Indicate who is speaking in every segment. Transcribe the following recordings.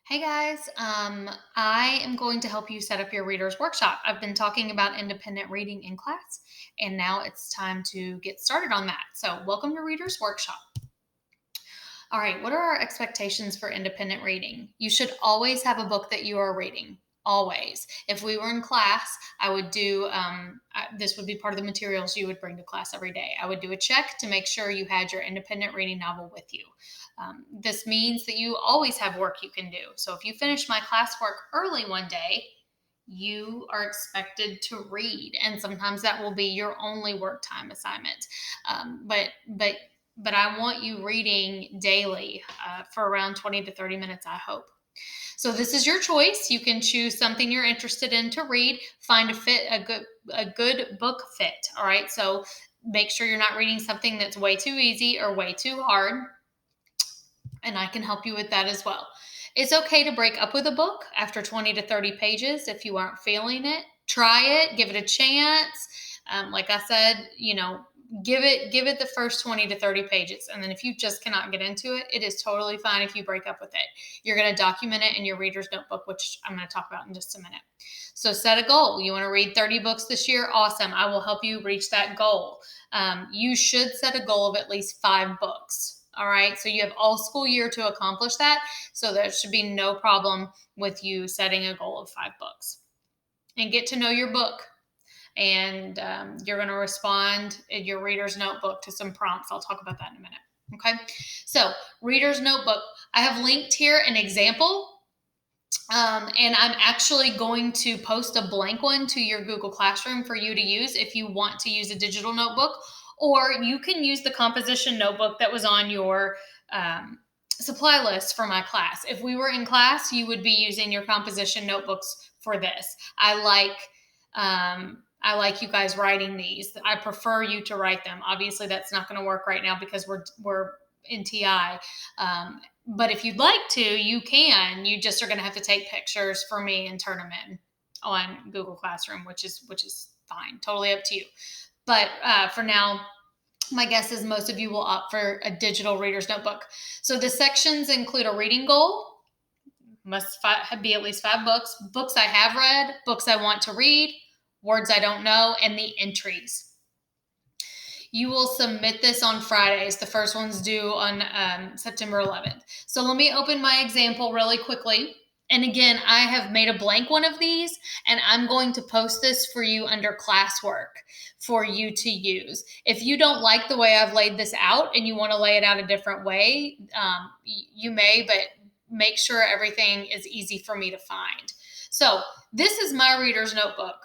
Speaker 1: Hey guys, I am going to help you set up your reader's workshop. I've been talking about independent reading in class, and now it's time to get started on that. So, welcome to Reader's Workshop. All right, what are our expectations for independent reading? You should always have a book that you are reading. Always. If we were in class, I would do this would be part of the materials you would bring to class every day. I would do a check to make sure you had your independent reading novel with you. This means that you always have work you can do. So if you finish my classwork early one day, you are expected to read, and sometimes that will be your only work time assignment. But I want you reading daily for around 20 to 30 minutes, I hope. So this is your choice. You can choose something you're interested in to read. Find a good book fit. All right. So make sure you're not reading something that's way too easy or way too hard, and I can help you with that as well. It's okay to break up with a book after 20 to 30 pages if you aren't feeling it. Try it, give it a chance. Like I said, give it the first 20 to 30 pages, and then if you just cannot get into it, it is totally fine if you break up with it. You're going to document it in your reader's notebook, which I'm going to talk about in just a minute. So set a goal. You want to read 30 books this year? Awesome. I will help you reach that goal. You should set a goal of at least 5 books. All right. So you have all school year to accomplish that. So there should be no problem with you setting a goal of 5 books. And get to know your book. And you're going to respond in your reader's notebook to some prompts. I'll talk about that in a minute. Okay. So, reader's notebook. I have linked here an example. And I'm actually going to post a blank one to your Google Classroom for you to use if you want to use a digital notebook, or you can use the composition notebook that was on your supply list for my class. If we were in class, you would be using your composition notebooks for this. I like you guys writing these. I prefer you to write them. Obviously, that's not going to work right now because we're in TI. But if you'd like to, you can. You just are going to have to take pictures for me and turn them in on Google Classroom, which is fine, totally up to you. But for now, my guess is most of you will opt for a digital reader's notebook. So the sections include a reading goal. Must be at least 5 books. Books I have read, books I want to read, words I don't know, and the entries. You will submit this on Fridays. The first one's due on September 11th. So let me open my example really quickly. And again, I have made a blank one of these, and I'm going to post this for you under classwork for you to use. If you don't like the way I've laid this out and you want to lay it out a different way, you may, but make sure everything is easy for me to find. So this is my reader's notebook.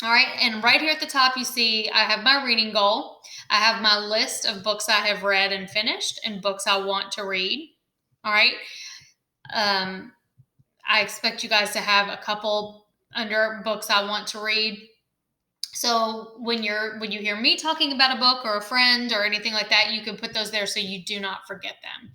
Speaker 1: All right, and right here at the top, you see I have my reading goal. I have my list of books I have read and finished and books I want to read. All right. I expect you guys to have a couple under books I want to read. So when you hear me talking about a book or a friend or anything like that, you can put those there so you do not forget them.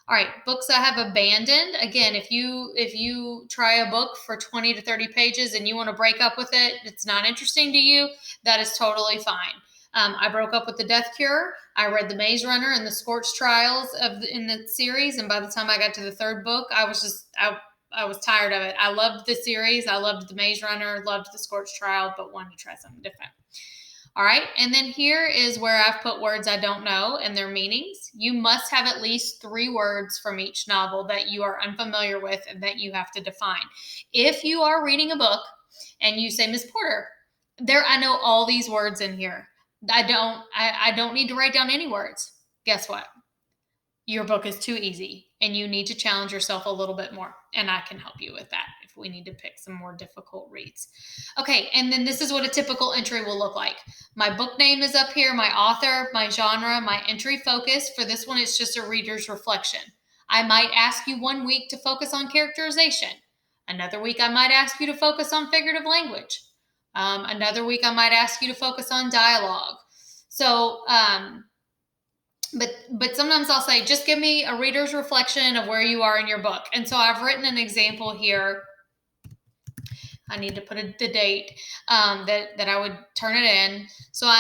Speaker 1: All right, books I have abandoned. Again, if you try a book for 20 to 30 pages and you want to break up with it, it's not interesting to you, that is totally fine. I broke up with The Death Cure. I read The Maze Runner and The Scorch Trials in the series, and by the time I got to the third book, I was tired of it. I loved the series. I loved The Maze Runner, loved The Scorch Trial, but wanted to try something different. All right, and then here is where I've put words I don't know and their meanings. You must have at least 3 words from each novel that you are unfamiliar with and that you have to define. If you are reading a book and you say, Miss Porter, I know all these words in here. I don't need to write down any words. Guess what? Your book is too easy and you need to challenge yourself a little bit more. And I can help you with that if we need to pick some more difficult reads. Okay, and then this is what a typical entry will look like. My book name is up here, my author, my genre, my entry focus. For this one, it's just a reader's reflection. I might ask you one week to focus on characterization. Another week, I might ask you to focus on figurative language. Another week, I might ask you to focus on dialogue. So, but sometimes I'll say, just give me a reader's reflection of where you are in your book. And so I've written an example here. I need to put the date that I would turn it in. So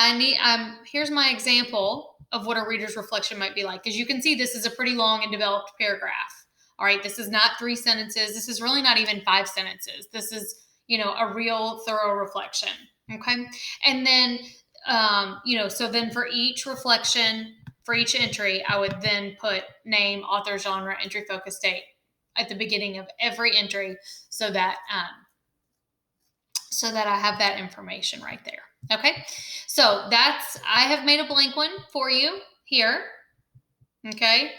Speaker 1: here's my example of what a reader's reflection might be like. As you can see, this is a pretty long and developed paragraph. All right. This is not 3 sentences. This is really not even 5 sentences. This is, a real thorough reflection. Okay. And then, so then for each reflection, for each entry, I would then put name, author, genre, entry, focus, date at the beginning of every entry so that I have that information right there. Okay. So I have made a blank one for you here. Okay.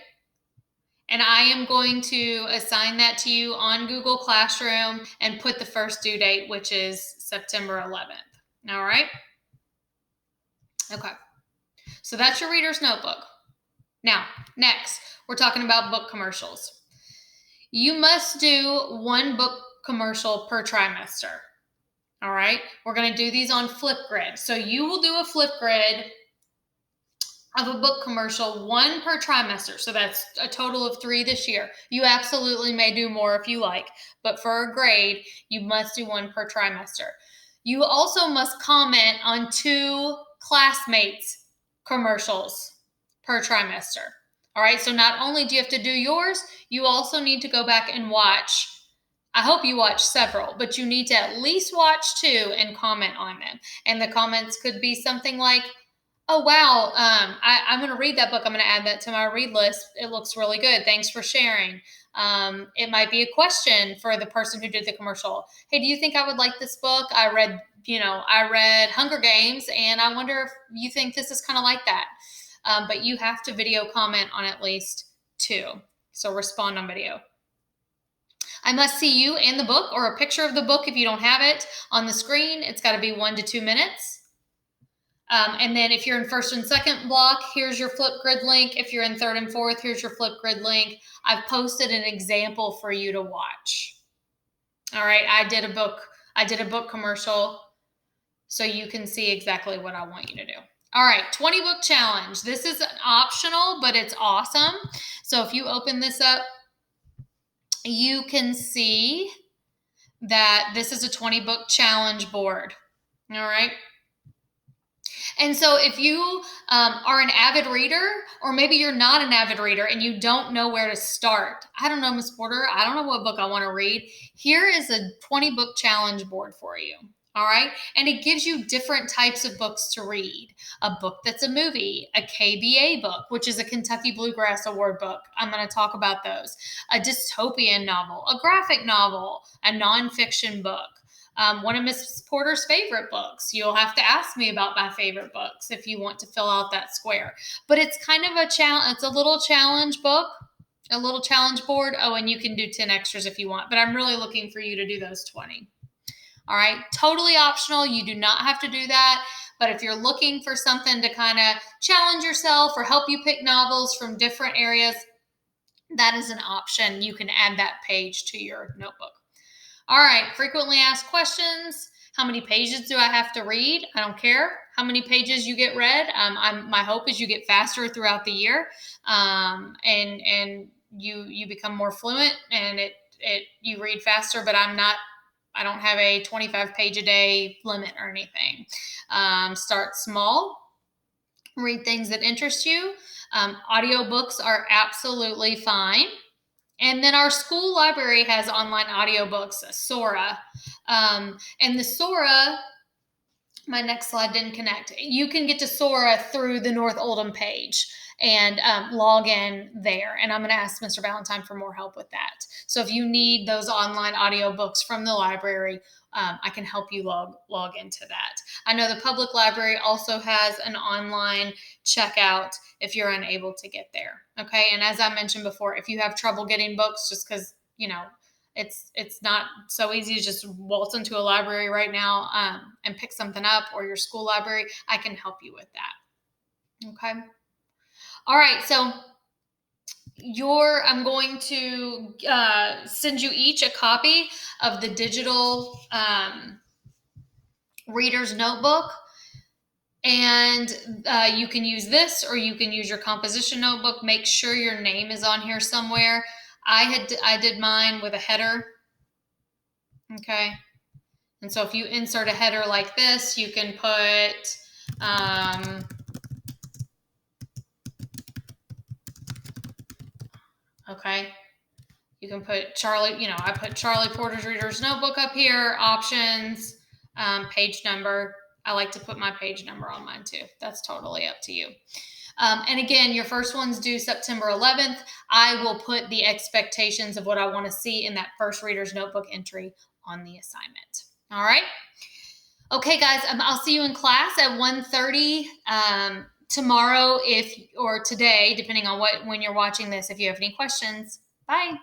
Speaker 1: And I am going to assign that to you on Google Classroom and put the first due date, which is September 11th. All right. Okay. So that's your reader's notebook. Now, next, we're talking about book commercials. You must do one book commercial per trimester. All right. We're going to do these on Flipgrid. So you will do a Flipgrid of a book commercial, one per trimester. So that's a total of 3 this year. You absolutely may do more if you like, but for a grade, you must do one per trimester. You also must comment on 2 classmates' commercials per trimester. All right. So not only do you have to do yours, you also need to go back and watch. I hope you watch several, but you need to at least watch 2 and comment on them. And the comments could be something like, oh, wow, I'm going to read that book. I'm going to add that to my read list. It looks really good. Thanks for sharing. It might be a question for the person who did the commercial. Hey, do you think I would like this book? I read Hunger Games, and I wonder if you think this is kind of like that. But you have to video comment on at least 2. So respond on video. I must see you and the book or a picture of the book if you don't have it on the screen. It's got to be 1 to 2 minutes. And then if you're in first and second block, here's your Flipgrid link. If you're in third and fourth, here's your Flipgrid link. I've posted an example for you to watch. All right, I did a book commercial so you can see exactly what I want you to do. All right, 20 book challenge. This is optional, but it's awesome. So if you open this up, you can see that this is a 20 book challenge board. All right. And so if you are an avid reader, or maybe you're not an avid reader and you don't know where to start, I don't know, Ms. Porter, I don't know what book I want to read. Here is a 20 book challenge board for you. All right. And it gives you different types of books to read. A book that's a movie, a KBA book, which is a Kentucky Bluegrass Award book. I'm going to talk about those. A dystopian novel, a graphic novel, a nonfiction book. One of Miss Porter's favorite books. You'll have to ask me about my favorite books if you want to fill out that square. But it's kind of a challenge. It's a little challenge book, a little challenge board. Oh, and you can do 10 extras if you want. But I'm really looking for you to do those 20. All right. Totally optional. You do not have to do that. But if you're looking for something to kind of challenge yourself or help you pick novels from different areas, that is an option. You can add that page to your notebook. All right, frequently asked questions. How many pages do I have to read? I don't care how many pages you get read. My hope is you get faster throughout the year, and you become more fluent, and you read faster. But I don't have a 25 page a day limit or anything. Start small. Read things that interest you. Audiobooks are absolutely fine. And then our school library has online audiobooks, Sora. And the Sora, my next slide didn't connect. You can get to Sora through the North Oldham page and log in there. And I'm going to ask Mr. Valentine for more help with that. So if you need those online audiobooks from the library, I can help you log into that. I know the public library also has an online checkout if you're unable to get there. Okay. And as I mentioned before, if you have trouble getting books just because, it's not so easy to just waltz into a library right now and pick something up, or your school library, I can help you with that. Okay. All right. So I'm going to send you each a copy of the digital reader's notebook. And you can use this, or you can use your composition notebook. Make sure your name is on here somewhere. I did mine with a header. Okay. And so if you insert a header like this, you can put okay. You can put Charlie, I put Charlie Porter's Reader's Notebook up here, options, page number. I like to put my page number on mine too. That's totally up to you. And again, your first one's due September 11th. I will put the expectations of what I want to see in that first Reader's Notebook entry on the assignment. All right. Okay, guys, I'll see you in class at 1:30 tomorrow or today, depending on when you're watching this. If you have any questions, bye.